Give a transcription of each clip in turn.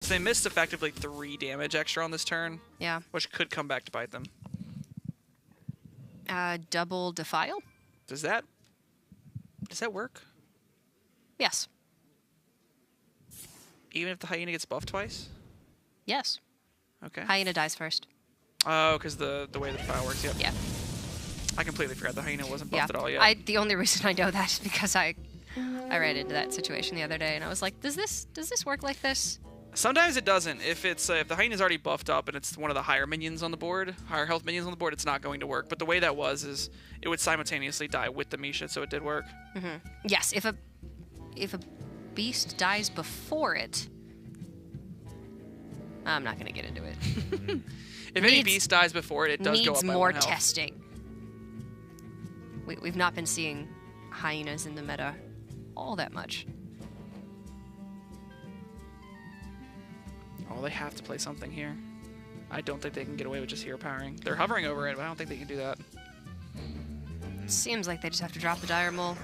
So they missed effectively 3 damage extra on this turn. Yeah. Which could come back to bite them. Double Defile? Does that work? Yes. Even if the Hyena gets buffed twice? Yes. Okay. Hyena dies first. Oh, because the way the Defile works, yep. Yeah. I completely forgot the Hyena wasn't buffed at all yet. The only reason I know that is because I ran into that situation the other day, and I was like, does this work like this? Sometimes it doesn't. If it's if the Hyena's already buffed up and it's one of the higher minions on the board, higher health minions on the board, it's not going to work. But the way that was is it would simultaneously die with the Misha, so it did work. Yes, if a beast dies before it, I'm not going to get into it. If any beast dies before it, it does go up by 1 health. Needs more testing. We've not been seeing hyenas in the meta all that much. Oh, they have to play something here. I don't think they can get away with just hero powering. They're hovering over it, but I don't think they can do that. Seems like they just have to drop the Dire Mole.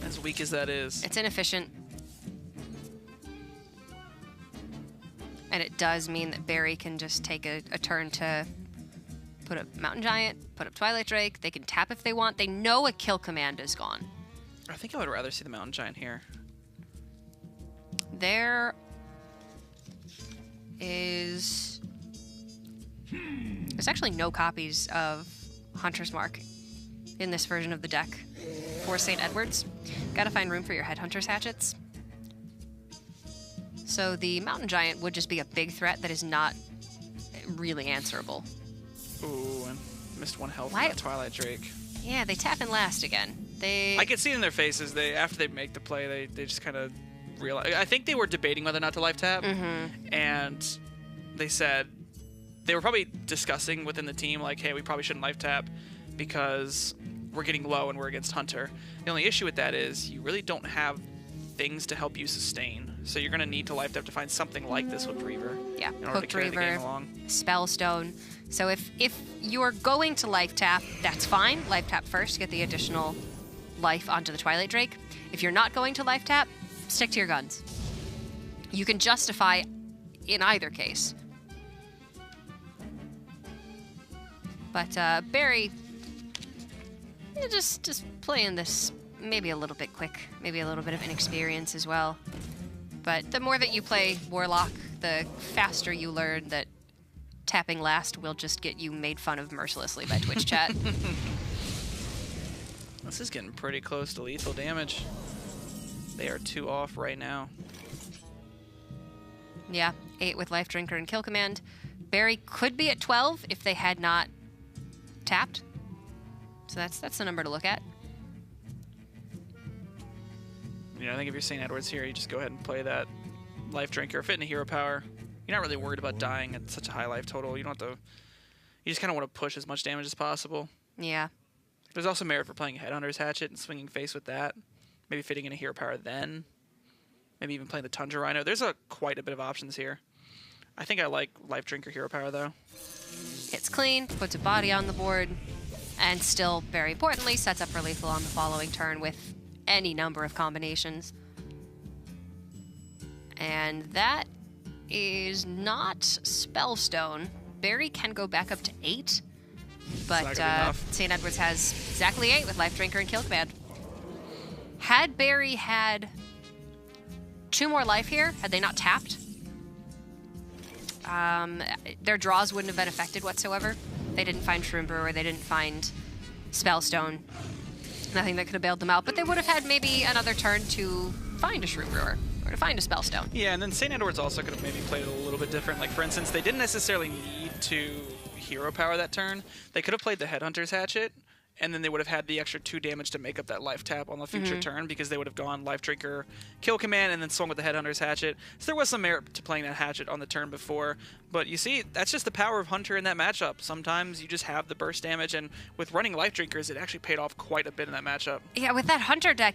As weak as that is. It's inefficient. And it does mean that Barry can just take a turn to put up Mountain Giant, put up Twilight Drake. They can tap if they want. They know a kill command is gone. I think I would rather see the Mountain Giant here. There's actually no copies of Hunter's Mark in this version of the deck for St. Edward's. Gotta find room for your Headhunter's Hatchets. So the Mountain Giant would just be a big threat that is not really answerable. Ooh, and missed 1 health from that Twilight Drake. Yeah, they tap in last again. I can see it in their faces. After they make the play, they just kind of realize. I think they were debating whether or not to life tap, and they said they were probably discussing within the team like, hey, we probably shouldn't life tap because we're getting low and we're against Hunter. The only issue with that is you really don't have things to help you sustain. So you're going to need to life tap to find something like this Hooked Reaver. Yeah, in order to carry the game along. Spellstone. So if you're going to life tap, that's fine. Life tap first, get the additional life onto the Twilight Drake. If you're not going to life tap, stick to your guns. You can justify in either case. But Barry, just playing this maybe a little bit quick, maybe a little bit of inexperience as well. But the more that you play Warlock, the faster you learn that tapping last will just get you made fun of mercilessly by Twitch chat. This is getting pretty close to lethal damage. They are 2 off right now. Yeah, 8 with Life Drinker and Kill Command. Barry could be at 12 if they had not tapped. So that's the number to look at. Yeah, I think if you're St. Edward's here, you just go ahead and play that Life Drinker. Fit into hero power. You're not really worried about dying at such a high life total. You don't have to. You just kind of want to push as much damage as possible. Yeah. There's also merit for playing Headhunter's Hatchet and swinging face with that. Maybe fitting in a hero power then. Maybe even playing the Tundra Rhino. There's quite a bit of options here. I think I like Life Drinker hero power though. Hits clean, puts a body on the board, and still, very importantly, sets up for lethal on the following turn with any number of combinations. And that is not Spellstone. Barry can go back up to 8, but St. Edward's has exactly 8 with Life Drinker and Kill Command. Had Barry had 2 more life here, had they not tapped, their draws wouldn't have been affected whatsoever. They didn't find Shroom Brewer, they didn't find Spellstone. Nothing that could have bailed them out, but they would have had maybe another turn to find a Shroom Brewer or to find a Spellstone. Yeah, and then St. Edward's also could have maybe played it a little bit different. Like, for instance, they didn't necessarily need to hero power that turn. They could have played the Headhunter's Hatchet, and then they would have had the extra 2 damage to make up that life tap on the future turn because they would have gone Life Drinker, Kill Command, and then swung with the Headhunter's Hatchet. So there was some merit to playing that Hatchet on the turn before. But you see, that's just the power of Hunter in that matchup. Sometimes you just have the burst damage, and with running Life Drinkers, it actually paid off quite a bit in that matchup. Yeah, with that Hunter deck,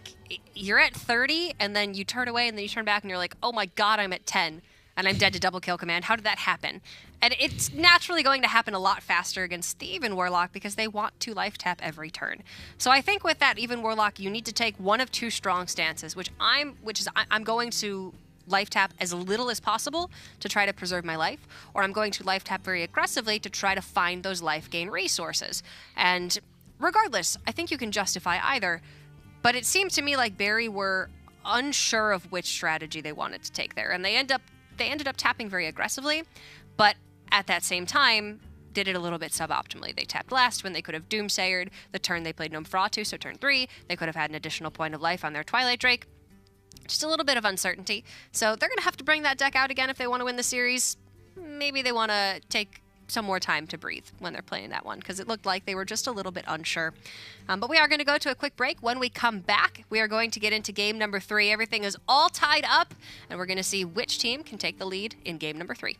you're at 30, and then you turn away, and then you turn back, and you're like, oh my god, I'm at 10. And I'm dead to double Kill Command. How did that happen? And it's naturally going to happen a lot faster against the Even Warlock because they want to life tap every turn. So I think with that Even Warlock, you need to take one of 2 strong stances, which I'm going to life tap as little as possible to try to preserve my life, or I'm going to life tap very aggressively to try to find those life gain resources. And regardless, I think you can justify either, but it seemed to me like Barry were unsure of which strategy they wanted to take there, and they ended up tapping very aggressively, but at that same time did it a little bit suboptimally. They tapped last when they could have Doomsayered the turn they played Nosferatu, so turn 3, they could have had an additional point of life on their Twilight Drake. Just a little bit of uncertainty. So they're going to have to bring that deck out again if they want to win the series. Maybe they want to take some more time to breathe when they're playing that one, because it looked like they were just a little bit unsure. But we are going to go to a quick break. When we come back, we are going to get into game number 3. Everything is all tied up, and we're going to see which team can take the lead in game number 3.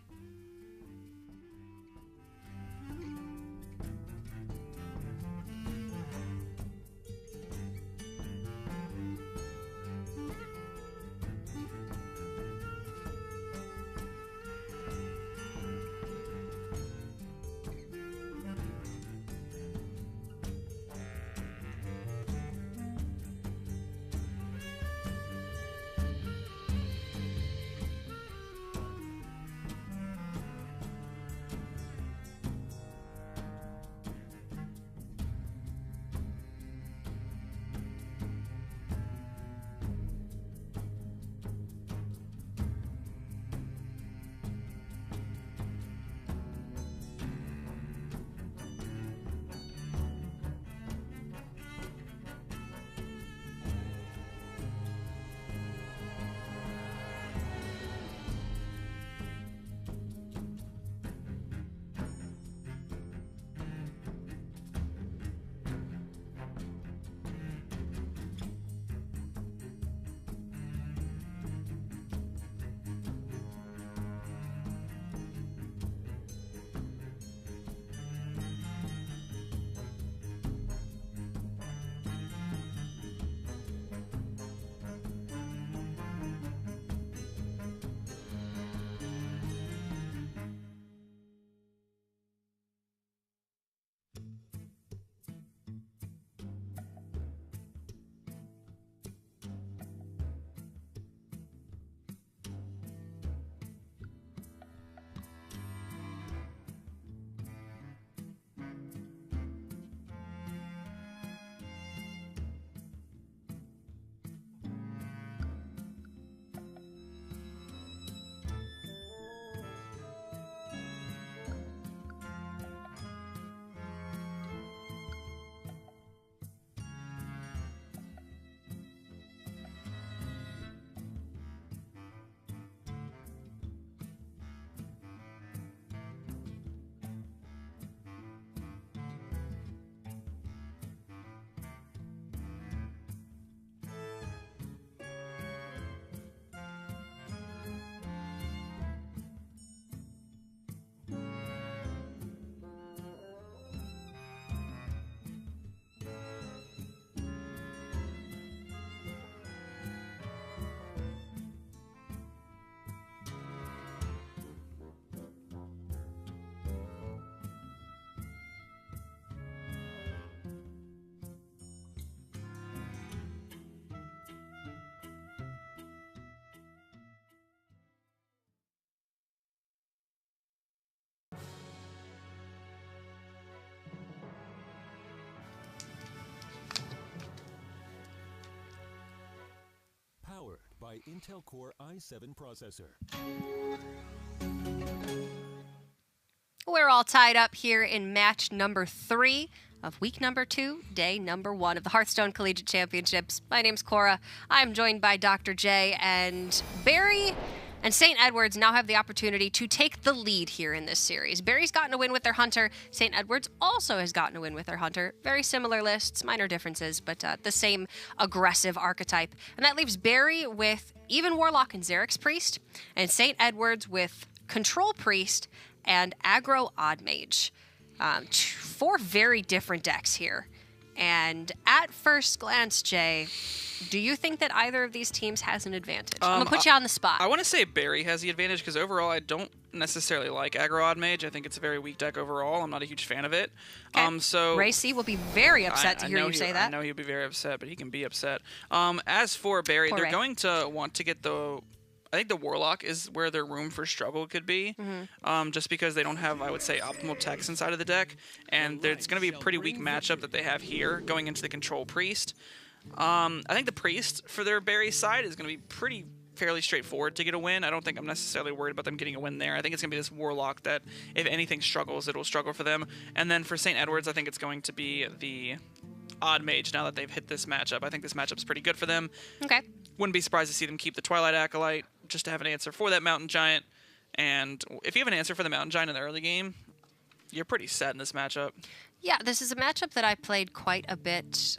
Powered by Intel Core i7 processor. We're all tied up here in match number 3 of week number 2, day number 1 of the Hearthstone Collegiate Championships. My name's Cora. I'm joined by Dr. J, and Barry and St. Edwards now have the opportunity to take the lead here in this series. Barry's gotten a win with their Hunter. St. Edwards also has gotten a win with their Hunter. Very similar lists, minor differences, but the same aggressive archetype. And that leaves Barry with Even Warlock and Xerix Priest, and St. Edwards with Control Priest and Aggro Odd Mage. 4 very different decks here. And at first glance, Jay, do you think that either of these teams has an advantage? I'm going to put you on the spot. I want to say Barry has the advantage because overall I don't necessarily like Aggro Odd Mage. I think it's a very weak deck overall. I'm not a huge fan of it. Okay. So Ray C will be very upset to hear you say that. I know he'll be very upset, but he can be upset. As for Barry, they're going to want to get the I think the Warlock is where their room for struggle could be, just because they don't have, I would say, optimal techs inside of the deck, and it's going to be a pretty weak matchup that they have here going into the Control Priest. I think the Priest for their Barry side is going to be fairly straightforward to get a win. I don't think I'm necessarily worried about them getting a win there. I think it's going to be this Warlock that, if anything struggles, it'll struggle for them. And then for St. Edward's, I think it's going to be the Odd Mage now that they've hit this matchup. I think this matchup's pretty good for them. Okay. Wouldn't be surprised to see them keep the Twilight Acolyte just to have an answer for that Mountain Giant. And if you have an answer for the Mountain Giant in the early game, you're pretty set in this matchup. Yeah, this is a matchup that I played quite a bit